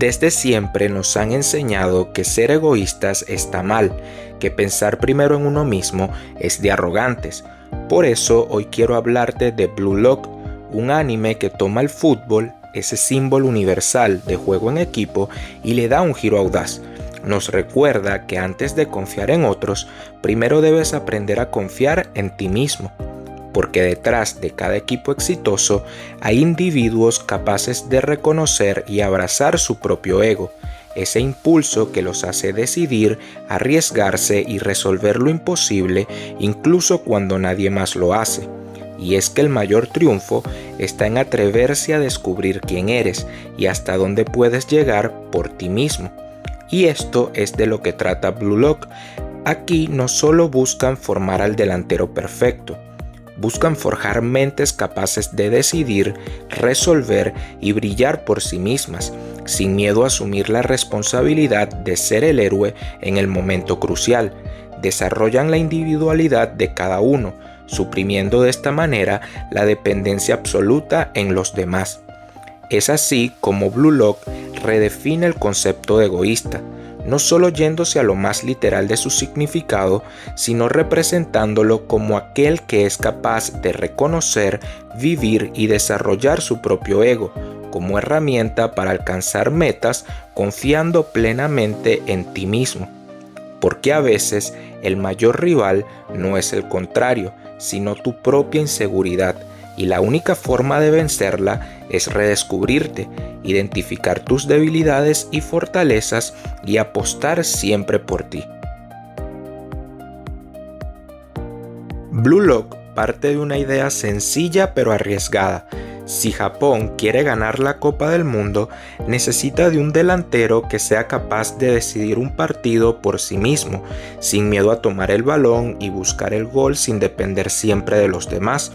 Desde siempre nos han enseñado que ser egoístas está mal, que pensar primero en uno mismo es de arrogantes. Por eso hoy quiero hablarte de Blue Lock, un anime que toma el fútbol, ese símbolo universal de juego en equipo, y le da un giro audaz. Nos recuerda que antes de confiar en otros, primero debes aprender a confiar en ti mismo. Porque detrás de cada equipo exitoso hay individuos capaces de reconocer y abrazar su propio ego, ese impulso que los hace decidir, arriesgarse y resolver lo imposible incluso cuando nadie más lo hace. Y es que el mayor triunfo está en atreverse a descubrir quién eres y hasta dónde puedes llegar por ti mismo. Y esto es de lo que trata Blue Lock. Aquí no solo buscan formar al delantero perfecto, buscan forjar mentes capaces de decidir, resolver y brillar por sí mismas, sin miedo a asumir la responsabilidad de ser el héroe en el momento crucial. Desarrollan la individualidad de cada uno, suprimiendo de esta manera la dependencia absoluta en los demás. Es así como Blue Lock redefine el concepto de egoísta, no solo yéndose a lo más literal de su significado, sino representándolo como aquel que es capaz de reconocer, vivir y desarrollar su propio ego, como herramienta para alcanzar metas confiando plenamente en ti mismo. Porque a veces el mayor rival no es el contrario, sino tu propia inseguridad, y la única forma de vencerla es redescubrirte, identificar tus debilidades y fortalezas y apostar siempre por ti. Blue Lock parte de una idea sencilla pero arriesgada. Si Japón quiere ganar la Copa del Mundo, necesita de un delantero que sea capaz de decidir un partido por sí mismo, sin miedo a tomar el balón y buscar el gol sin depender siempre de los demás.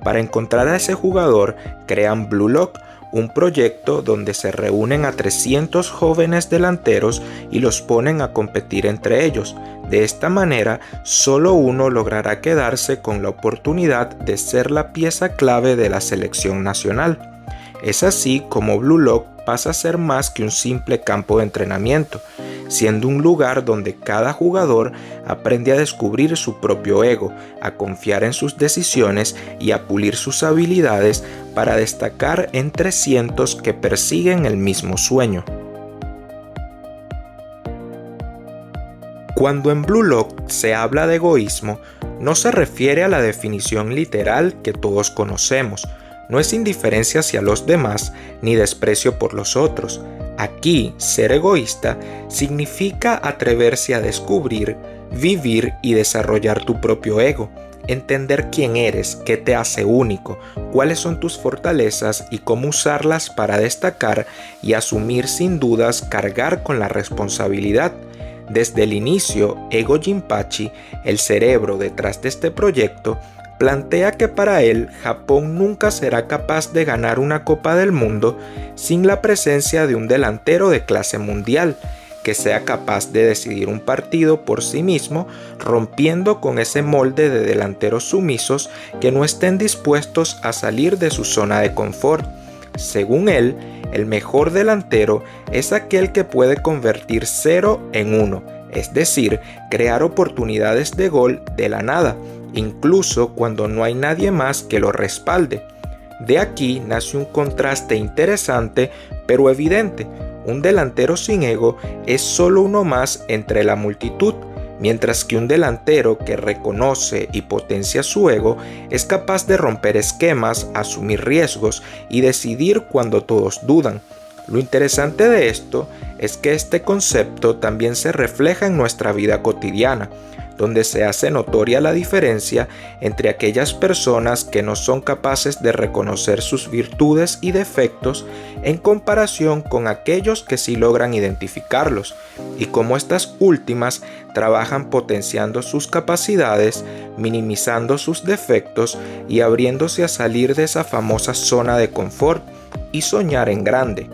Para encontrar a ese jugador, crean Blue Lock, un proyecto donde se reúnen a 300 jóvenes delanteros y los ponen a competir entre ellos. De esta manera, solo uno logrará quedarse con la oportunidad de ser la pieza clave de la selección nacional. Es así como Blue Lock pasa a ser más que un simple campo de entrenamiento, siendo un lugar donde cada jugador aprende a descubrir su propio ego, a confiar en sus decisiones y a pulir sus habilidades para destacar entre cientos que persiguen el mismo sueño. Cuando en Blue Lock se habla de egoísmo, no se refiere a la definición literal que todos conocemos. No es indiferencia hacia los demás ni desprecio por los otros. Aquí, ser egoísta significa atreverse a descubrir, vivir y desarrollar tu propio ego, entender quién eres, qué te hace único, cuáles son tus fortalezas y cómo usarlas para destacar y asumir sin dudas cargar con la responsabilidad. Desde el inicio, Ego Jinpachi, el cerebro detrás de este proyecto, plantea que para él Japón nunca será capaz de ganar una Copa del Mundo sin la presencia de un delantero de clase mundial, que sea capaz de decidir un partido por sí mismo, rompiendo con ese molde de delanteros sumisos que no estén dispuestos a salir de su zona de confort. Según él, el mejor delantero es aquel que puede convertir 0 en 1, es decir, crear oportunidades de gol de la nada, incluso cuando no hay nadie más que lo respalde. De aquí nace un contraste interesante pero evidente. Un delantero sin ego es solo uno más entre la multitud, mientras que un delantero que reconoce y potencia su ego es capaz de romper esquemas, asumir riesgos y decidir cuando todos dudan. Lo interesante de esto es que este concepto también se refleja en nuestra vida cotidiana, donde se hace notoria la diferencia entre aquellas personas que no son capaces de reconocer sus virtudes y defectos en comparación con aquellos que sí logran identificarlos, y cómo estas últimas trabajan potenciando sus capacidades, minimizando sus defectos y abriéndose a salir de esa famosa zona de confort y soñar en grande.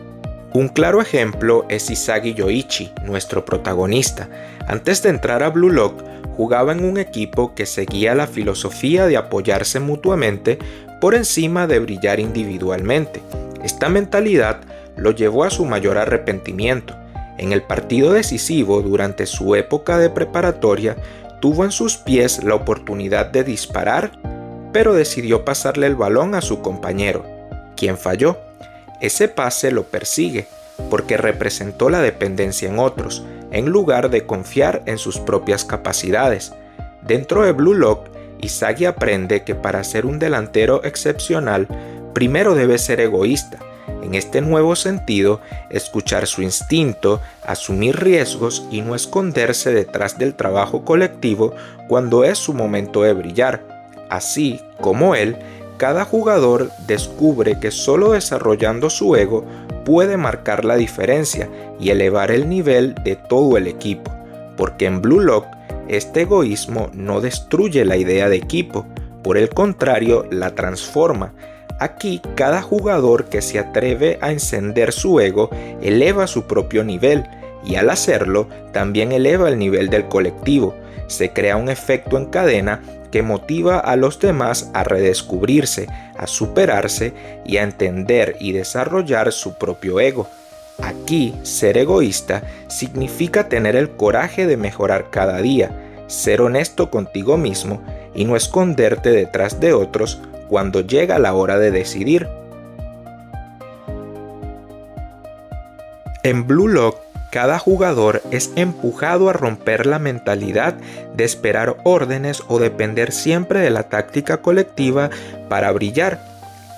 Un claro ejemplo es Isagi Yoichi, nuestro protagonista. Antes de entrar a Blue Lock, jugaba en un equipo que seguía la filosofía de apoyarse mutuamente por encima de brillar individualmente. Esta mentalidad lo llevó a su mayor arrepentimiento. En el partido decisivo, durante su época de preparatoria, tuvo en sus pies la oportunidad de disparar, pero decidió pasarle el balón a su compañero, quien falló. Ese pase lo persigue, porque representó la dependencia en otros, en lugar de confiar en sus propias capacidades. Dentro de Blue Lock, Izagi aprende que para ser un delantero excepcional, primero debe ser egoísta. En este nuevo sentido, escuchar su instinto, asumir riesgos y no esconderse detrás del trabajo colectivo cuando es su momento de brillar. Así como él, cada jugador descubre que solo desarrollando su ego puede marcar la diferencia y elevar el nivel de todo el equipo, porque en Blue Lock este egoísmo no destruye la idea de equipo, por el contrario la transforma. Aquí cada jugador que se atreve a encender su ego eleva su propio nivel y al hacerlo también eleva el nivel del colectivo. Se crea un efecto en cadena que motiva a los demás a redescubrirse, a superarse y a entender y desarrollar su propio ego. Aquí, ser egoísta significa tener el coraje de mejorar cada día, ser honesto contigo mismo y no esconderte detrás de otros cuando llega la hora de decidir. En Blue Lock, cada jugador es empujado a romper la mentalidad de esperar órdenes o depender siempre de la táctica colectiva para brillar.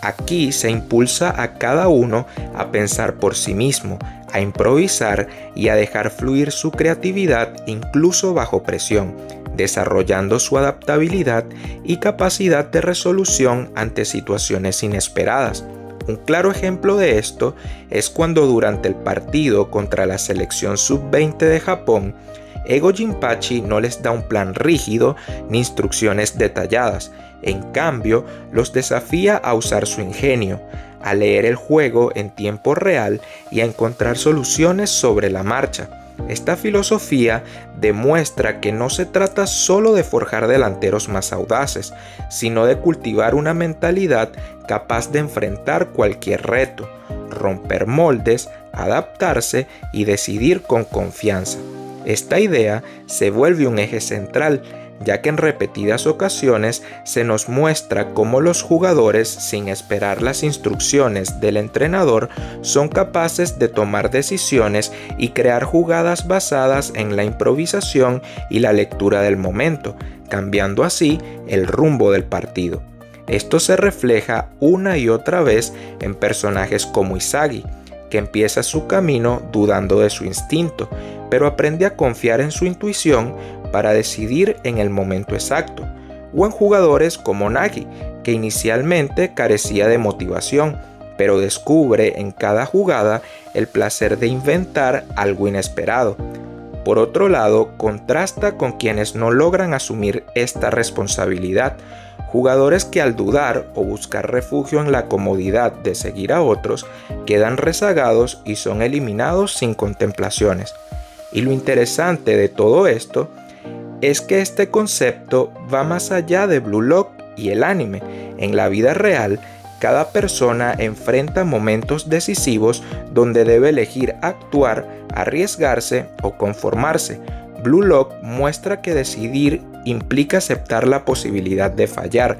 Aquí se impulsa a cada uno a pensar por sí mismo, a improvisar y a dejar fluir su creatividad incluso bajo presión, desarrollando su adaptabilidad y capacidad de resolución ante situaciones inesperadas. Un claro ejemplo de esto es cuando durante el partido contra la selección sub-20 de Japón, Ego Jinpachi no les da un plan rígido ni instrucciones detalladas. En cambio, los desafía a usar su ingenio, a leer el juego en tiempo real y a encontrar soluciones sobre la marcha. Esta filosofía demuestra que no se trata solo de forjar delanteros más audaces, sino de cultivar una mentalidad capaz de enfrentar cualquier reto, romper moldes, adaptarse y decidir con confianza. Esta idea se vuelve un eje central, ya que en repetidas ocasiones se nos muestra cómo los jugadores, sin esperar las instrucciones del entrenador, son capaces de tomar decisiones y crear jugadas basadas en la improvisación y la lectura del momento, cambiando así el rumbo del partido. Esto se refleja una y otra vez en personajes como Izagi, que empieza su camino dudando de su instinto, pero aprende a confiar en su intuición para decidir en el momento exacto, o en jugadores como Nagi, que inicialmente carecía de motivación, pero descubre en cada jugada el placer de inventar algo inesperado. Por otro lado, contrasta con quienes no logran asumir esta responsabilidad, jugadores que al dudar o buscar refugio en la comodidad de seguir a otros, quedan rezagados y son eliminados sin contemplaciones. Y lo interesante de todo esto es que este concepto va más allá de Blue Lock y el anime. En la vida real, cada persona enfrenta momentos decisivos donde debe elegir actuar, arriesgarse o conformarse. Blue Lock muestra que decidir implica aceptar la posibilidad de fallar,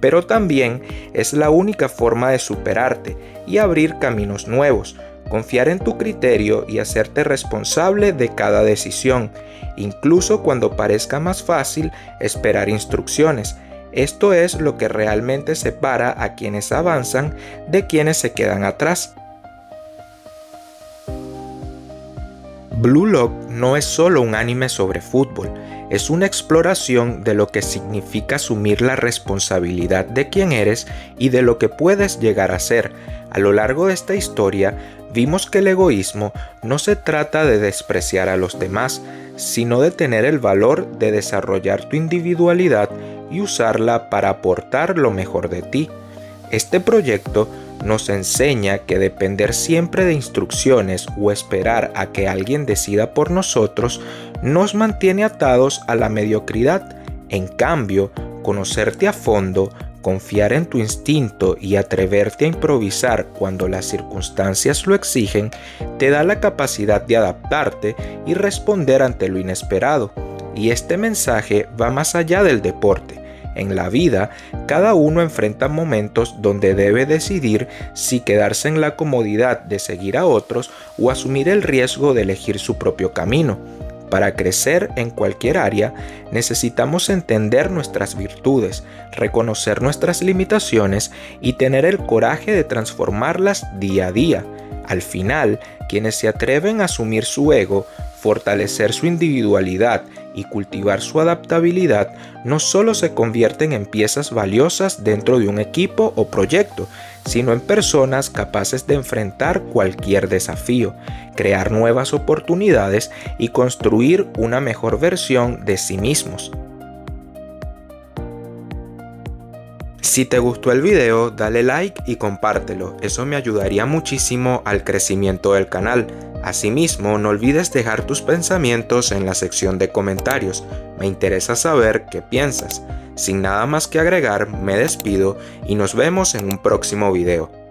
pero también es la única forma de superarte y abrir caminos nuevos. Confiar en tu criterio y hacerte responsable de cada decisión, incluso cuando parezca más fácil esperar instrucciones. Esto es lo que realmente separa a quienes avanzan de quienes se quedan atrás. Blue Lock no es solo un anime sobre fútbol, es una exploración de lo que significa asumir la responsabilidad de quién eres y de lo que puedes llegar a ser. A lo largo de esta historia, vimos que el egoísmo no se trata de despreciar a los demás, sino de tener el valor de desarrollar tu individualidad y usarla para aportar lo mejor de ti. Este proyecto nos enseña que depender siempre de instrucciones o esperar a que alguien decida por nosotros nos mantiene atados a la mediocridad. En cambio, conocerte a fondo, Confiar en tu instinto y atreverte a improvisar cuando las circunstancias lo exigen te da la capacidad de adaptarte y responder ante lo inesperado. Y este mensaje va más allá del deporte. En la vida, cada uno enfrenta momentos donde debe decidir si quedarse en la comodidad de seguir a otros o asumir el riesgo de elegir su propio camino. Para crecer en cualquier área, necesitamos entender nuestras virtudes, reconocer nuestras limitaciones y tener el coraje de transformarlas día a día. Al final, quienes se atreven a asumir su ego, fortalecer su individualidad y cultivar su adaptabilidad, no solo se convierten en piezas valiosas dentro de un equipo o proyecto, sino en personas capaces de enfrentar cualquier desafío, crear nuevas oportunidades y construir una mejor versión de sí mismos. Si te gustó el video, dale like y compártelo, eso me ayudaría muchísimo al crecimiento del canal. Asimismo, no olvides dejar tus pensamientos en la sección de comentarios, me interesa saber qué piensas. Sin nada más que agregar, me despido y nos vemos en un próximo video.